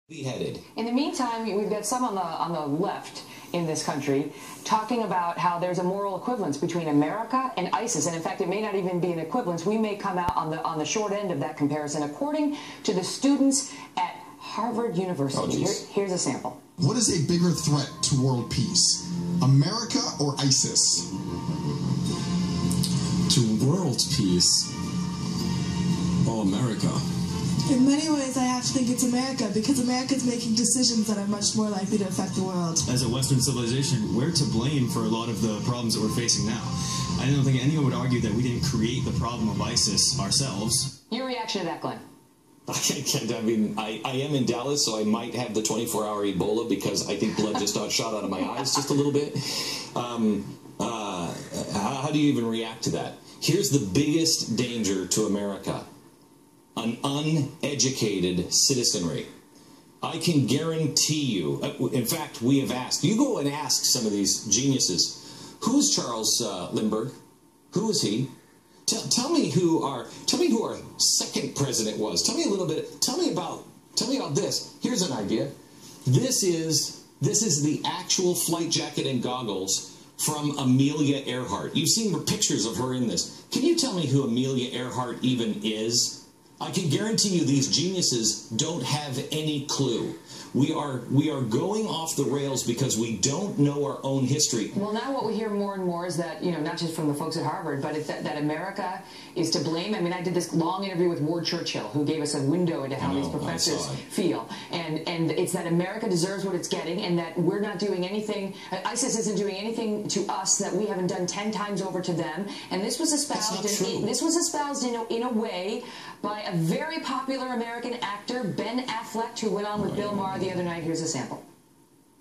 Beheaded. In the meantime, we've got some on the left in this country talking about how there's a moral equivalence between America and ISIS, and in fact, it may not even be an equivalence. We may come out on the short end of that comparison, according to the students at Harvard University. Here's a sample. What is a bigger threat to world peace, America or ISIS? To world peace? Oh, America. In many ways, I have to think it's America, because America's making decisions that are much more likely to affect the world. As a Western civilization, we're to blame for a lot of the problems that we're facing now. I don't think anyone would argue that we didn't create the problem of ISIS ourselves. Your reaction to that, Glenn? I mean, I am in Dallas, so I might have the 24-hour Ebola because I think blood just got shot out of my eyes just a little bit. How do you even react to that? Here's the biggest danger to America. An uneducated citizenry. I can guarantee you, in fact, we have asked, you go and ask some of these geniuses, who's Charles Lindbergh? Who is he? Tell me who our second president was. Tell me a little bit, tell me about this. Here's an idea. This is the actual flight jacket and goggles from Amelia Earhart. You've seen pictures of her in this. Can you tell me who Amelia Earhart even is? I can guarantee you these geniuses don't have any clue. We are going off the rails because we don't know our own history. Well, now what we hear more and more is that, you know, not just from the folks at Harvard, but that America is to blame. I mean, I did this long interview with Ward Churchill, who gave us a window into how these professors feel. And it's that America deserves what it's getting, and that we're not doing anything, ISIS isn't doing anything to us that we haven't done 10 times over to them. And this was espoused in a way by a very popular American actor, Ben Affleck, who went on with Bill Maher the other night. Here's a sample.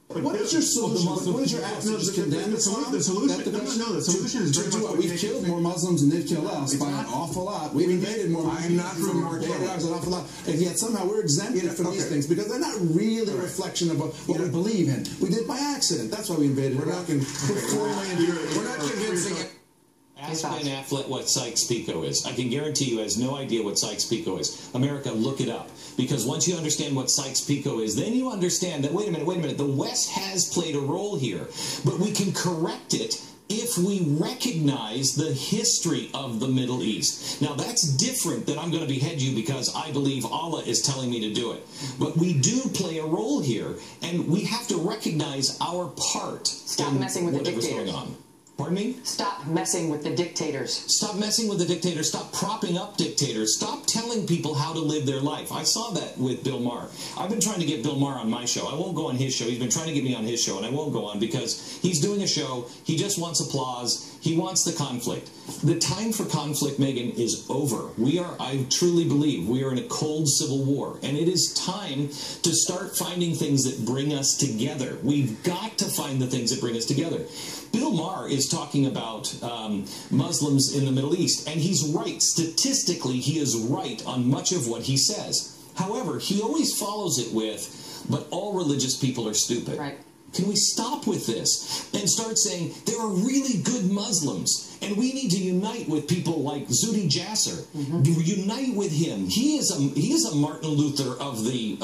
What is your solution? What is your answer? The solution is very much we've killed more Muslims than they've killed us by an awful lot. We've invaded more Muslims. I'm not from more an awful lot. And yet somehow we're exempted from these things because they're not really a reflection of what we believe in. We did by accident. That's why we invaded Iraq and put 4 million euros. We're not convincing it. Ask Ben Affleck what Sykes-Picot is. I can guarantee you he has no idea what Sykes-Picot is. America, look it up. Because once you understand what Sykes-Picot is, then you understand that, wait a minute, the West has played a role here. But we can correct it if we recognize the history of the Middle East. Now, that's different than I'm going to behead you because I believe Allah is telling me to do it. But we do play a role here, and we have to recognize our part in whatever's going on. Pardon me? Stop messing with the dictators. Stop messing with the dictators. Stop propping up dictators. Stop telling people how to live their life. I saw that with Bill Maher. I've been trying to get Bill Maher on my show. I won't go on his show. He's been trying to get me on his show, and I won't go on because he's doing a show. He just wants applause. He wants the conflict. The time for conflict, Megan, is over. I truly believe, we are in a cold civil war, and it is time to start finding things that bring us together. We've got to find the things that bring us together. Bill Maher is talking about Muslims in the Middle East, and he's right. Statistically, he is right on much of what he says. However, he always follows it with, but all religious people are stupid. Right. Can we stop with this and start saying there are really good Muslims, and we need to unite with people like Zuhdi Jasser? Unite with him. He is a Martin Luther of the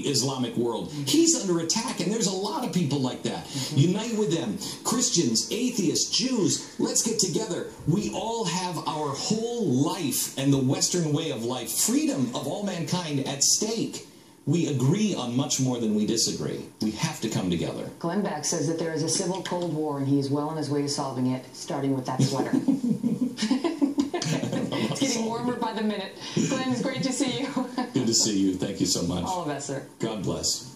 Islamic world. He's under attack, and there's a lot of people like that. Unite with them. Christians, atheists, Jews. Let's get together. We all have our whole life and the Western way of life, freedom of all mankind at stake. We agree on much more than we disagree. We have to come together. Glenn Beck says that there is a civil Cold War, and he is well on his way to solving it, starting with that sweater. It's getting warmer by the minute. Glenn, it's great to see you. Good to see you. Thank you so much. All of us, sir. God bless.